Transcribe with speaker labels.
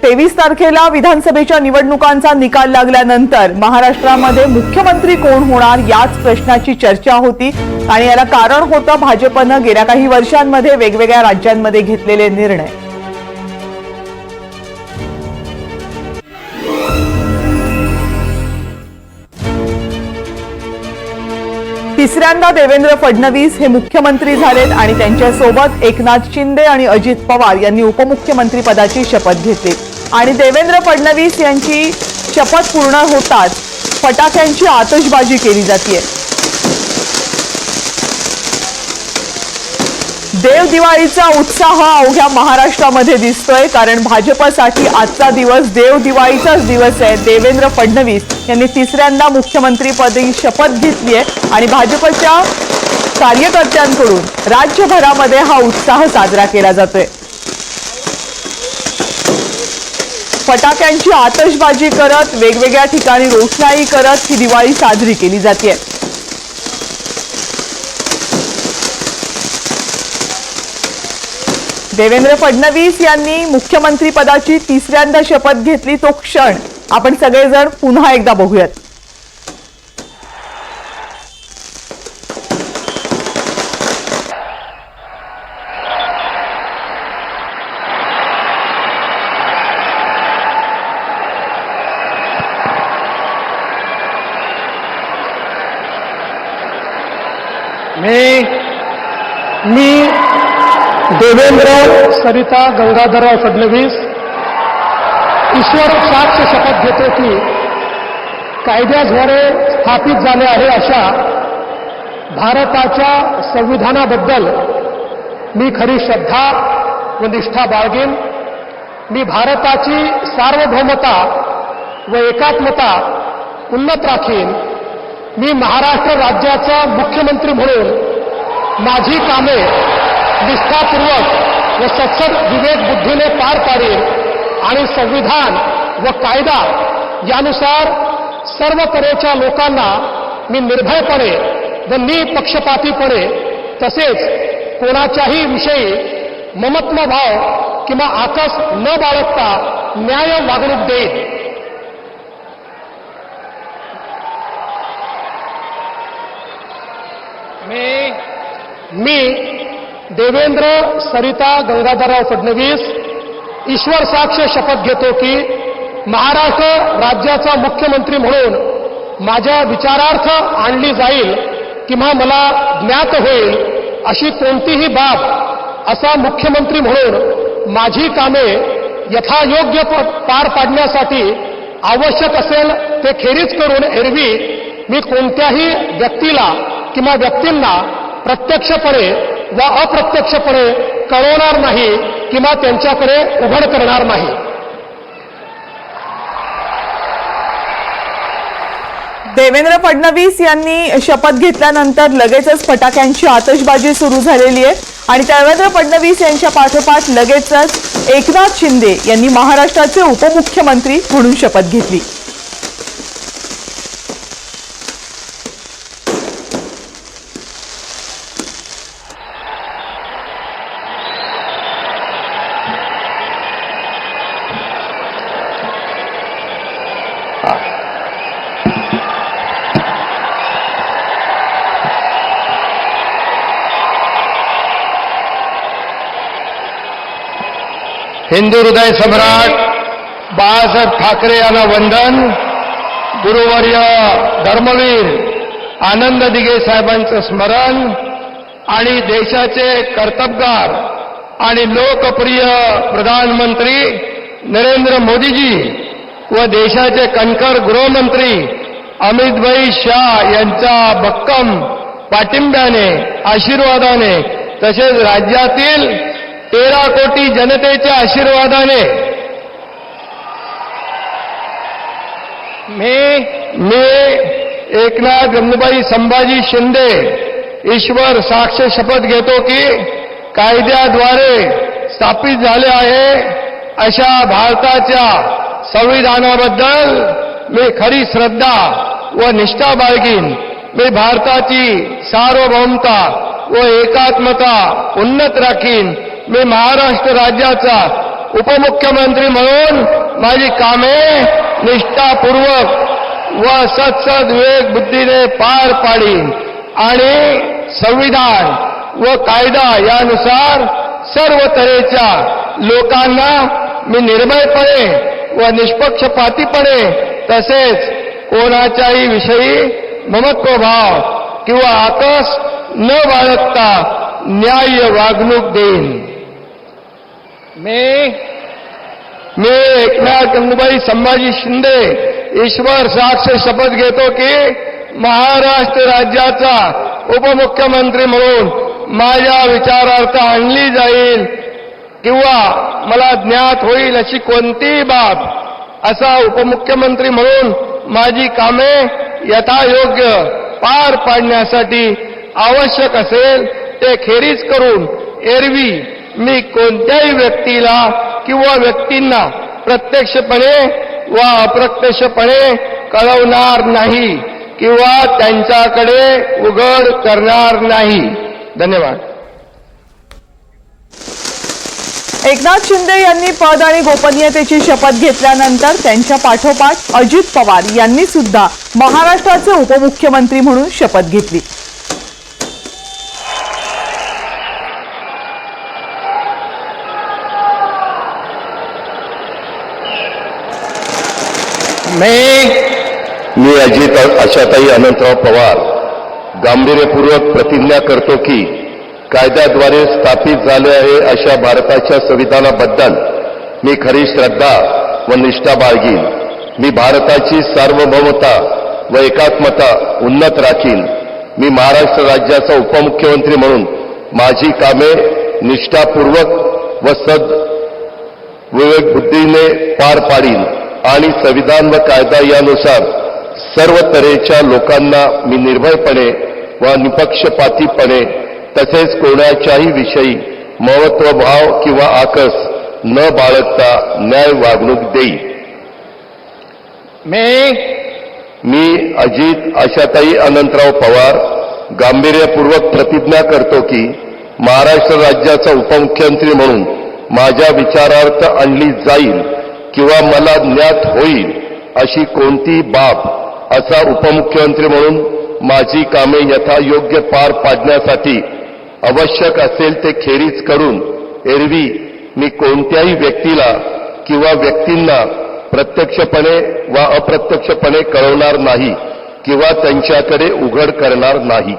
Speaker 1: 23 तारखेला विधानसभेच्या निवडणुकांचा निकाल लागल्यानंतर महाराष्ट्रामध्ये मुख्यमंत्री कोण होणार याच प्रश्नाची चर्चा होती आणि याला कारण होतं भाजपनं गेल्या काही वर्षांमध्ये वेगवेगळ्या राज्यांमध्ये घेतलेले निर्णय। तिसऱ्यांदा देवेंद्र फडणवीस हे मुख्यमंत्री झालेत आणि त्यांच्यासोबत एकनाथ शिंदे आणि अजित पवार यांनी उपमुख्यमंत्री पदाची शपथ घेतली आणि देवेंद्र फडणवीस यांची शपथ पूर्ण होताच फटाक्यांची आतषबाजी केली जाते। देव दिवाळीचा उत्साह अवघ्या महाराष्ट्रामध्ये दिसतोय, कारण भाजपसाठी आजचा दिवस देव दिवाळीचाच दिवस आहे। देवेंद्र फडणवीस यांनी तिसऱ्यांदा मुख्यमंत्रीपदी शपथ घेतली आहे आणि भाजपच्या कार्यकर्त्यांकडून राज्यभरामध्ये हा उत्साह साजरा केला जातोय। फटाक्यांची आतषबाजी करत वेगवेगळ्या ठिकाणी रोषणाई करत ही दिवाळी साजरी केली जाते। देवेंद्र फडणवीस यांनी मुख्यमंत्री पदाची तिसऱ्यांदा शपथ घेतली तो क्षण आपण सगळेजण पुन्हा एकदा बघूयात।
Speaker 2: मी देवेंद्र सरिता गंगाधरराव फडणवीस ईश्वर साक्ष शपथ घेतो की कायद्याद्वारे स्थापित झाले आहे अशा भारताच्या संविधानाबद्दल मी खरी श्रद्धा व निष्ठा बाळगेन। मी भारताची सार्वभौमता व एकात्मता उन्नत राखीन। मी महाराष्ट्र राज्याचा मुख्यमंत्री म्हणून माझी कामे निष्ठापूर्वक व सत्सद विवेक बुद्धीने पार पाडेल आणि संविधान व कायदा यानुसार सर्व तऱ्हेच्या लोकांना मी निर्भयपणे व निपक्षपातीपणे तसेच कोणाच्याही विषयी ममत्वभाव किंवा आकस न बाळगता न्याय वागणूक देईन। मी देवेंद्र सरिता गंगाधरराव फडणवीस ईश्वर साक्ष शपथ घेतो की महाराष्ट्र राज्याचा मुख्यमंत्री म्हणून माझ्या विचारार्थ आणली जाईल किंवा मला ज्ञात होईल अशी कोणतीही बाब असा मुख्यमंत्री म्हणून माझी कामे यथायोग्य पार पाडण्यासाठी आवश्यक असेल ते खेरीज करून एरवी मी कोणत्याही व्यक्तीला किंवा व्यक्तींना प्रत्यक्षपणे व अप्रत्यक्षपणे कळवणार नाही किंवा त्यांच्याकडे उघड करणार नाही।
Speaker 1: देवेंद्र फडणवीस यांनी शपथ घेतल्यानंतर लगेचच फटाक्यांची आतषबाजी सुरू झालेली आहे आणि देवेंद्र फडणवीस यांच्या पाठोपाठ लगेचच एकनाथ शिंदे यांनी महाराष्ट्राचे उपमुख्यमंत्री म्हणून शपथ घेतली।
Speaker 3: हिंदू हृदय सम्राट बाळासाहेब ठाकरे यांना वंदन। गुरुवर्य धर्मवीर आनंद दिघे साहेबांचं स्मरण आणि देशाचे कर्तबगार आणि लोकप्रिय प्रधानमंत्री नरेंद्र मोदीजी व देशाचे कणखर गृहमंत्री अमितभाई शाह यांच्या भक्कम पाठिंब्याने आशीर्वादाने तसेच राज्यातील 13 कोटी जनतेच्या आशीर्वादाने मी एकनाथ गंगूबाई संभाजी शिंदे ईश्वर साक्ष शपथ घेतो की कायद्याद्वारे स्थापित झाले आहे अशा भारताच्या संविधानाबद्दल मी खरी श्रद्धा व निष्ठा बाळगीन। मी भारताची सार्वभौमता व एकात्मता उन्नत राखीन। मी महाराष्ट्र राज्याचा उपमुख्यमंत्री म्हणून माझी कामे निष्ठापूर्वक व सत्सद विवेक बुद्धीने पार पाडीन आणि संविधान व कायदा यानुसार सर्व तऱ्हेच्या लोकांना मी निर्भयपणे व निष्पक्षपातीपणे तसेच कोणाच्याही विषयी ममत्वभाव किंवा आकस न बाळगता न्याय्य वागणूक देईन. मी एकनाथ गंगूबाई संभाजी शिंदे ईश्वर साक्ष शपथ घेतो की महाराष्ट्र राज्याचा उपमुख्यमंत्री म्हणून माझ्या विचारार्थ आणली जाईल किंवा मला ज्ञात होईल अशी कोणतीही बाब असा उपमुख्यमंत्री म्हणून माझी कामे यथायोग्य पार पाडण्यासाठी आवश्यक असेल ते खेरीज करून एरवी मी कोणत्याही व्यक्तीला किंवा व्यक्तींना प्रत्यक्षपणे व अप्रत्यक्षपणे कळवणार नाही किंवा त्यांच्याकडे उघड करणार नाही. धन्यवाद.
Speaker 1: एकनाथ शिंदे यांनी पद आणि गोपनीयतेची शपथ घेतल्यानंतर त्यांच्या पाठोपाठ अजित पवार यांनी सुद्धा महाराष्ट्राचे उपमुख्यमंत्री म्हणून शपथ घेतली.
Speaker 4: मी अजित आशाताई अनंतराव पवार गांभीर्यपूर्वक प्रतिज्ञा करतो की कायद्याद्वारे स्थापित झाले आहे अशा भारताच्या संविधानाबद्दल मी खरी श्रद्धा व निष्ठा बाळगीन. मी भारताची सार्वभौमता व एकात्मता उन्नत राखीन. मी महाराष्ट्र राज्याचा उपमुख्यमंत्री म्हणून माझी कामे निष्ठापूर्वक व सद विवेक बुद्धीने पार पाडीन आणि संविधान व कायदा यानुसार सर्व तऱ्हेच्या लोकांना मी निर्भयपणे व निपक्षपातीपणे तसेच कोणाच्याही विषयी महत्वभाव किंवा आकस न बाळगता न्याय वागणूक देईन. मी अजित आशाताई अनंतराव पवार गांभीर्यपूर्वक प्रतिज्ञा करतो की महाराष्ट्र राज्याचा उपमुख्यमंत्री म्हणून माझ्या विचारार्थ आणली जाईल किंवा मला ज्ञात होईल अशी कोणतीही बाब असा उपमुख्यमंत्री म्हणून माझी कामे यथायोग्य पार पाडण्यासाठी आवश्यक असेल ते खेरीज करून एरवी मी कोणत्याही व्यक्तीला किंवा व्यक्तींना प्रत्यक्षपणे वा अप्रत्यक्षपणे कळवणार नाही किंवा त्यांच्याकडे उघड करणार नाही.